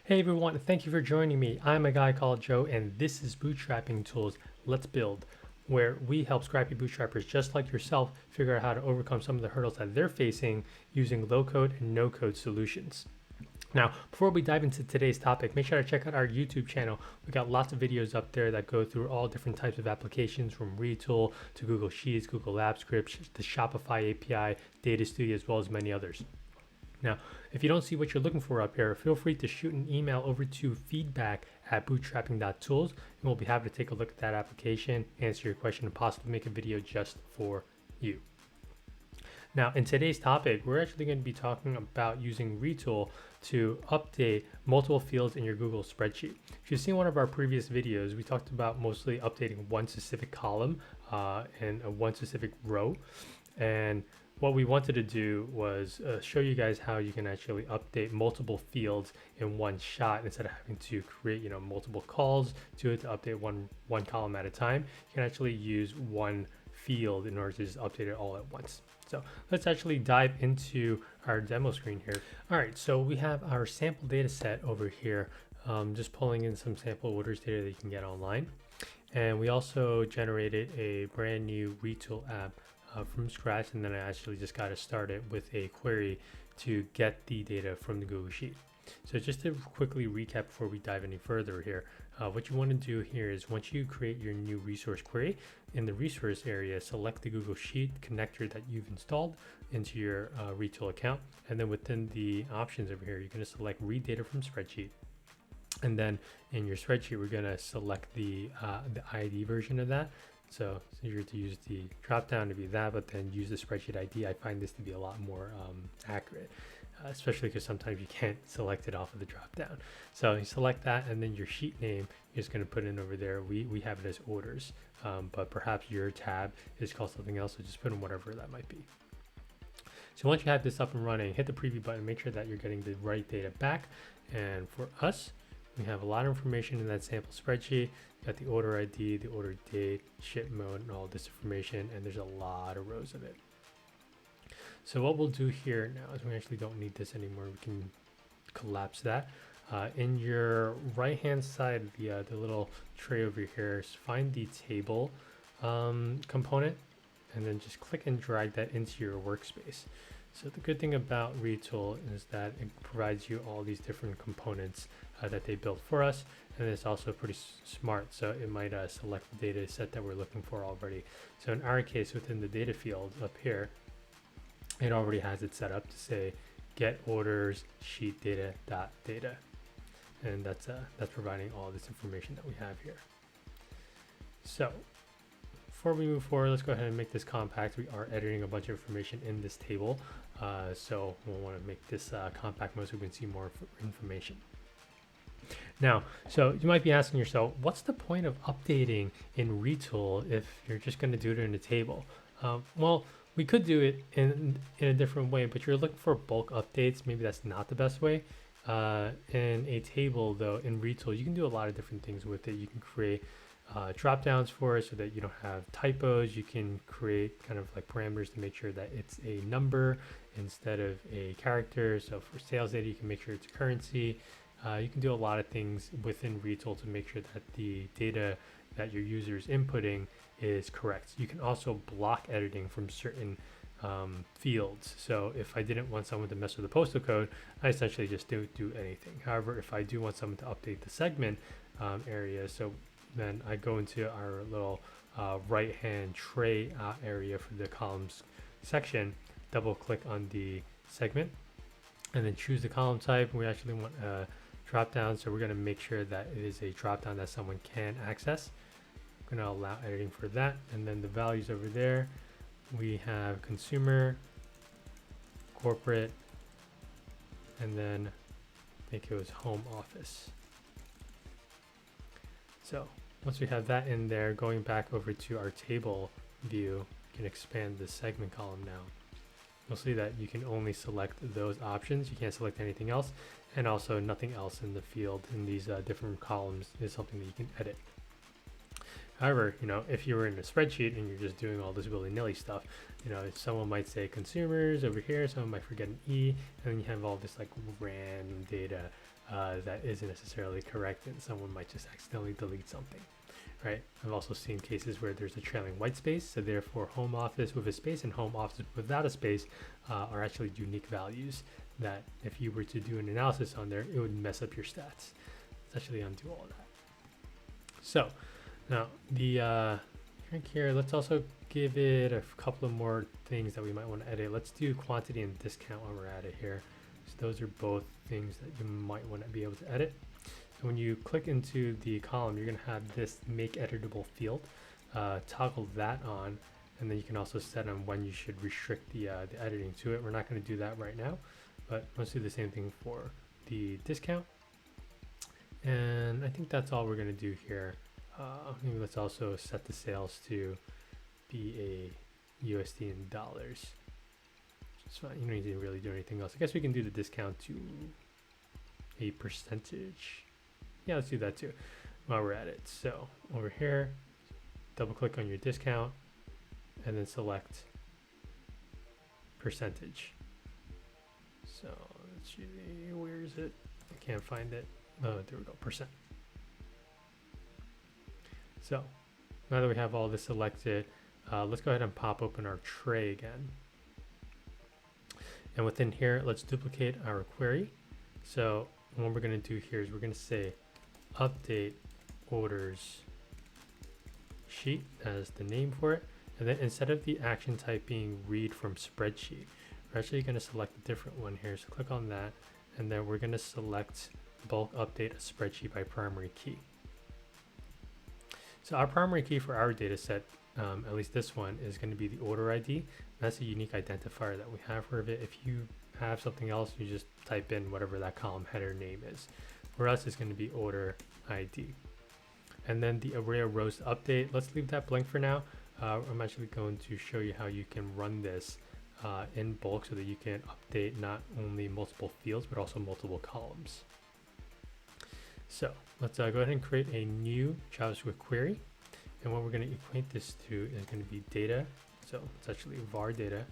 Hey everyone, thank you for joining me. I'm a guy called Joe, and this is Bootstrapping Tools Let's Build, where we help scrappy bootstrappers just like yourself figure out how to overcome some of the hurdles that they're facing using low code and no code solutions. Now, before we dive into today's topic, make sure to check out our YouTube channel. We got lots of videos up there that go through all different types of applications, from Retool to Google Sheets, Google Apps Script, the Shopify API, Data Studio, as well as many others. Now, if you don't see what you're looking for up here, feel free to shoot an email over to feedback@bootstrapping.tools, and we'll be happy to take a look at that application, answer your question, and possibly make a video just for you. Now, in today's topic, we're actually going to be talking about using Retool to update multiple fields in your Google spreadsheet. If you've seen one of our previous videos, we talked about mostly updating one specific column and one specific row. And what we wanted to do was show you guys how you can actually update multiple fields in one shot instead of having to create, multiple calls to it to update one column at a time. You can actually use one field in order to just update it all at once. So let's actually dive into our demo screen here. All right, so we have our sample data set over here, just pulling in some sample orders data that you can get online. And we also generated a brand new Retool app from scratch, and then I actually just got to start it with a query to get the data from the Google Sheet. So just to quickly recap before we dive any further here, what you want to do here is once you create your new resource query, in the resource area, select the Google Sheet connector that you've installed into your Retool account. And then within the options over here, you're going to select read data from spreadsheet. And then in your spreadsheet, we're going to select the ID version of that. So you're to use the drop down to be that, but then use the spreadsheet ID. I find this to be a lot more accurate, especially because sometimes you can't select it off of the drop down. So you select that, and then your sheet name you're just going to put in over there. We have it as orders, but perhaps your tab is called something else, so just put in whatever that might be. So once you have this up and running, hit the preview button, make sure that you're getting the right data back. And for us, we have a lot of information in that sample spreadsheet. Got the order ID, the order date, ship mode, and all this information, and there's a lot of rows of it. So what we'll do here now is we actually don't need this anymore. We can collapse that. In your right-hand side, the little tray over here, find the table component, and then just click and drag that into your workspace. So the good thing about Retool is that it provides you all these different components that they built for us, and it's also pretty smart. So it might select the data set that we're looking for already. So in our case, within the data field up here, it already has it set up to say get orders sheet data dot data, and that's providing all this information that we have here. So before we move forward, let's go ahead and make this compact. We are editing a bunch of information in this table, so we'll want to make this compact mode so we can see more information. Now, so you might be asking yourself, what's the point of updating in Retool if you're just going to do it in a table? Well, we could do it in a different way, but you're looking for bulk updates. Maybe that's not the best way. In a table, though, in Retool, you can do a lot of different things with it. You can create drop downs for it so that you don't have typos. You can create kind of like parameters to make sure that it's a number instead of a character. So for sales data, you can make sure it's a currency. You can do a lot of things within Retool to make sure that the data that your user is inputting is correct. You can also block editing from certain fields. So if I didn't want someone to mess with the postal code, I essentially just don't do anything. However, if I do want someone to update the segment area, so then I go into our little right-hand tray area for the columns section, double click on the segment, and then choose the column type. We actually want a drop down, so we're going to make sure that it is a drop down that someone can access. I'm going to allow editing for that, and then the values over there, we have consumer, corporate, and then I think it was home office. So once we have that in there, going back over to our table view, you can expand the segment column now. You'll see that you can only select those options. You can't select anything else, and also nothing else in the field in these different columns is something that you can edit. However, if you were in a spreadsheet and you're just doing all this willy-nilly stuff, someone might say consumers over here, someone might forget an E, and then you have all this like random data that isn't necessarily correct, and someone might just accidentally delete something, right? I've also seen cases where there's a trailing white space, so therefore home office with a space and home office without a space are actually unique values that if you were to do an analysis on there, it would mess up your stats. Let's actually undo all that. So now the drink here, let's also give it a couple of more things that we might want to edit. Let's do quantity and discount while we're at it here. So those are both things that you might want to be able to edit. So when you click into the column, you're going to have this make editable field. Toggle that on, and then you can also set on when you should restrict the editing to it. We're not going to do that right now, but let's do the same thing for the discount. And I think that's all we're going to do here. Maybe let's also set the sales to be a USD in dollars. It's fine. You don't need to really do anything else. I guess we can do the discount to a percentage. Yeah, let's do that too while we're at it. So over here, double click on your discount and then select percentage. So let's see, where is it? I can't find it. Oh, there we go, percent. So now that we have all this selected, let's go ahead and pop open our tray again. And within here, let's duplicate our query. So what we're going to do here is we're going to say update orders sheet as the name for it. And then instead of the action type being read from spreadsheet, we're actually going to select a different one here. So click on that. And then we're going to select bulk update a spreadsheet by primary key. So our primary key for our data set, at least this one, is going to be the order ID. That's a unique identifier that we have for it. If you have something else, you just type in whatever that column header name is. For us, it's going to be order ID. And then the array of rows to update, let's leave that blank for now. I'm actually going to show you how you can run this in bulk so that you can update not only multiple fields, but also multiple columns. So let's go ahead and create a new JavaScript query. And what we're going to equate this to is going to be data. So it's actually var data.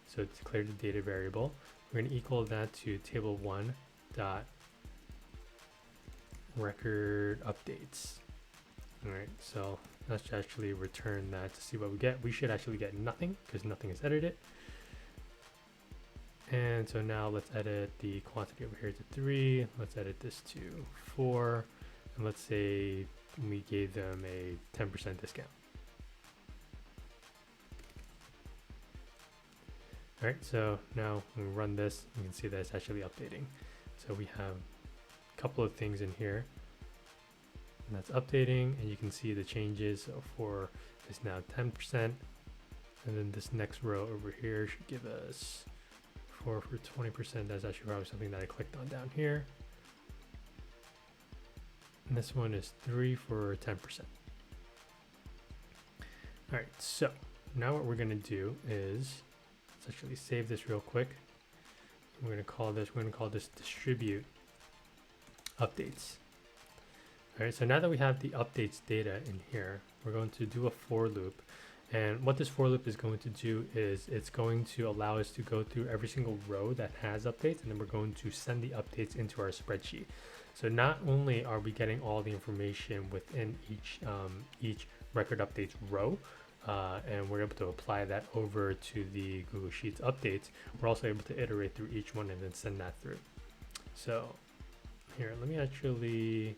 So to declare the data variable, we're going to equal that to table1 dot record updates. All right, so let's actually return that to see what we get. We should actually get nothing because nothing is edited. And so now let's edit the quantity over here to 3. Let's edit this to 4. And let's say we gave them a 10% discount. All right, so now when we run this, you can see that it's actually updating. So we have a couple of things in here, and that's updating, and you can see the changes. So 4 is now 10%, and then this next row over here should give us 4 for 20%. That's actually probably something that I clicked on down here. And this one is 3 for 10%. All right, so now what we're gonna do is, let's actually save this real quick. We're gonna call this distribute updates. All right, so now that we have the updates data in here, we're going to do a for loop. And what this for loop is going to do is it's going to allow us to go through every single row that has updates, and then we're going to send the updates into our spreadsheet. So not only are we getting all the information within each record updates row, and we're able to apply that over to the Google Sheets updates, we're also able to iterate through each one and then send that through. So here, let me actually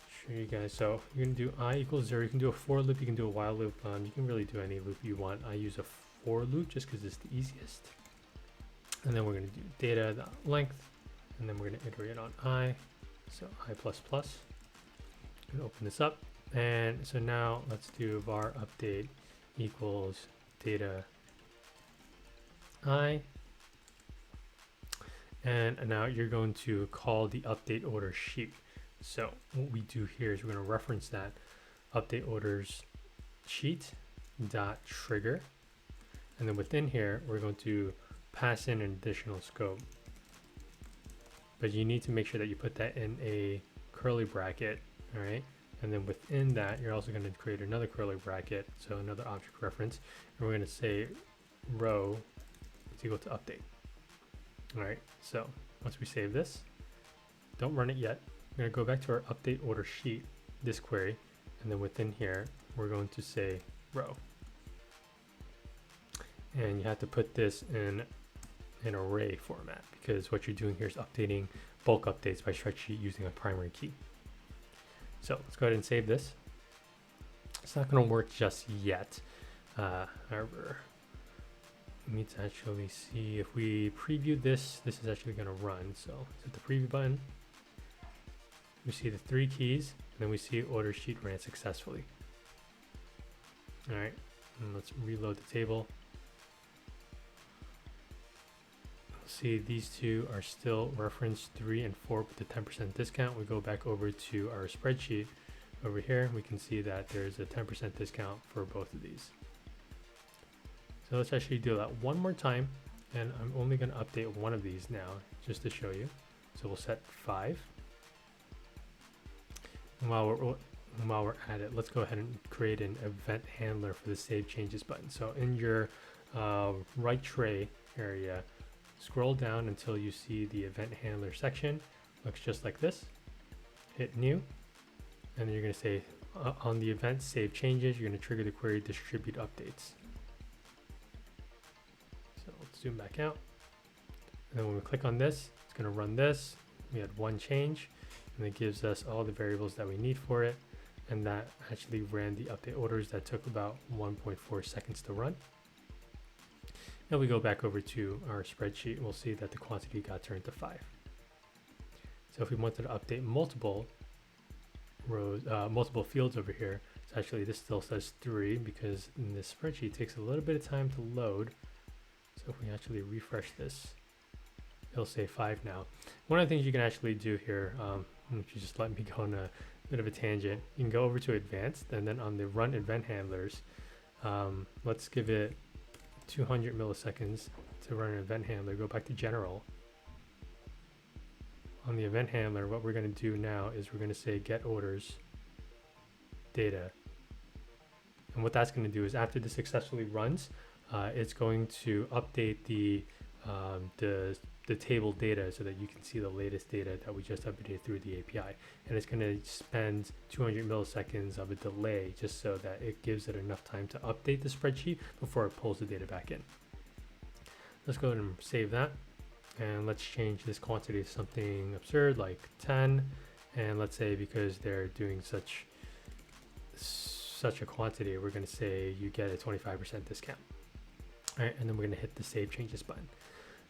show you guys. So you're gonna do I equals 0. You can do a for loop, you can do a while loop. You can really do any loop you want. I use a for loop just because it's the easiest. And then we're gonna do data length, and then we're gonna iterate on I. So I++. Gonna open this up. And so now let's do var update equals data I. And now you're going to call the update order sheet. So what we do here is we're going to reference that update orders sheet dot trigger. And then within here, we're going to pass in an additional scope. But you need to make sure that you put that in a curly bracket, all right? And then within that, you're also going to create another curly bracket, so another object reference. And we're going to say row is equal to update. All right, so once we save this, don't run it yet. We're going to go back to our update order sheet, this query, and then within here, we're going to say row. And you have to put this in an array format because what you're doing here is updating bulk updates by spreadsheet using a primary key. So let's go ahead and save this. It's not going to work just yet. However, we need to actually see if we preview this, this is actually going to run. So hit the preview button. We see the 3 keys, and then we see order sheet ran successfully. All right, and let's reload the table. See, these two are still referenced 3 and 4 with the 10% discount. We go back over to our spreadsheet over here. We can see that there's a 10% discount for both of these. So let's actually do that one more time. And I'm only going to update one of these now just to show you. So we'll set 5. And while we're at it, let's go ahead and create an event handler for the save changes button. So in your right tray area, scroll down until you see the event handler section. Looks just like this. Hit new, and then you're going to say on the event save changes, you're going to trigger the query distribute updates. So let's zoom back out, and then when we click on this, it's going to run this. We had one change, and it gives us all the variables that we need for it, and that actually ran the update orders that took about 1.4 seconds to run. Now we go back over to our spreadsheet, we'll see that the quantity got turned to 5. So if we wanted to update multiple rows, multiple fields over here, so actually this still says 3 because in this spreadsheet it takes a little bit of time to load. So if we actually refresh this, it'll say 5 now. One of the things you can actually do here, if you just let me go on a bit of a tangent, you can go over to advanced, and then on the run event handlers, let's give it 200 milliseconds to run an event handler. Go back to general. On the event handler, what we're going to do now is we're going to say get orders data, and what that's going to do is after this successfully runs, it's going to update the table data so that you can see the latest data that we just updated through the API, and it's going to spend 200 milliseconds of a delay just so that it gives it enough time to update the spreadsheet before it pulls the data back in. Let's go ahead and save that, and let's change this quantity to something absurd like 10, and let's say because they're doing such a quantity, we're going to say you get a 25% discount. All right, and then we're going to hit the save changes button.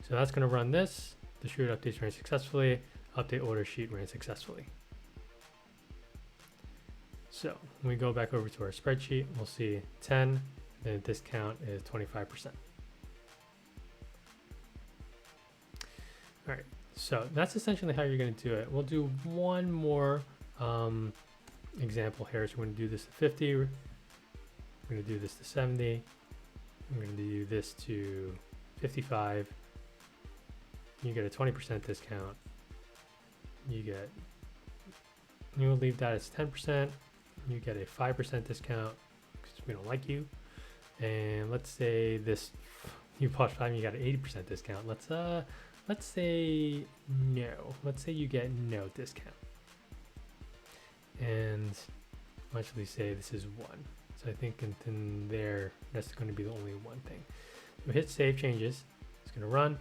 So that's going to run this. Distribute updates ran successfully. Update order sheet ran successfully. So when we go back over to our spreadsheet, we'll see 10, then the discount is 25%. All right, so that's essentially how you're going to do it. We'll do one more example here. So we're going to do this to 50. We're going to do this to 70. I'm going to do this to 55. You get a 20% discount. You'll leave that as 10%. You get a 5% discount because we don't like you. And let's say this, you bought 5 and you got an 80% discount. Let's say no. Let's say you get no discount. And I'll actually say this is 1. So I think in there, that's going to be the only one thing. We hit save changes. It's going to run.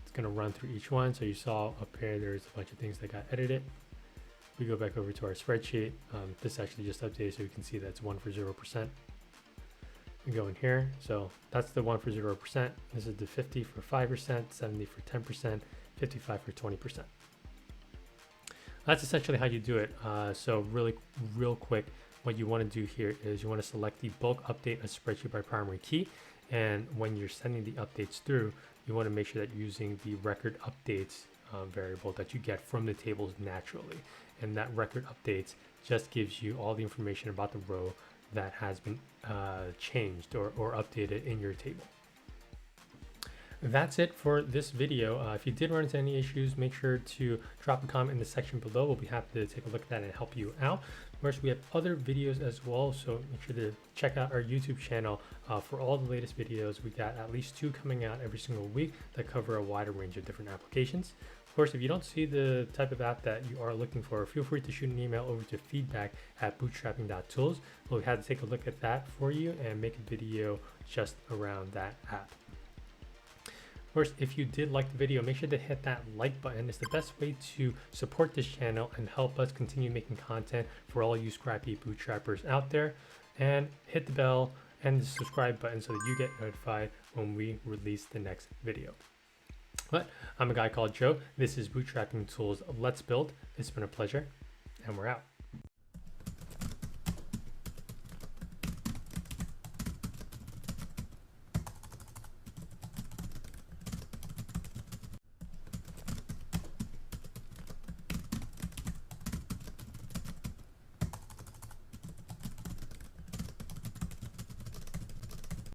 It's going to run through each one. So you saw up here, there's a bunch of things that got edited. We go back over to our spreadsheet. This actually just updated so we can see that's 1 for 0%. We go in here. So that's the 1 for 0%. This is the 50 for 5%, 70 for 10%, 55 for 20%. That's essentially how you do it. So real quick, what you want to do here is you want to select the bulk update as spreadsheet by primary key. And when you're sending the updates through, you want to make sure that you're using the record updates variable that you get from the tables naturally. And that record updates just gives you all the information about the row that has been changed or updated in your table. That's it for this video. If you did run into any issues, make sure to drop a comment in the section below. We'll be happy to take a look at that and help you out. Of course, we have other videos as well, so make sure to check out our YouTube channel for all the latest videos. We got at least 2 coming out every single week that cover a wider range of different applications. Of course, if you don't see the type of app that you are looking for, feel free to shoot an email over to feedback@bootstrapping.tools. We'll have to take a look at that for you and make a video just around that app. Of course, if you did like the video, make sure to hit that like button. It's the best way to support this channel and help us continue making content for all you scrappy bootstrappers out there. And hit the bell and the subscribe button so that you get notified when we release the next video. But I'm a guy called Joe. This is Bootstrapping Tools Let's Build. It's been a pleasure, and we're out.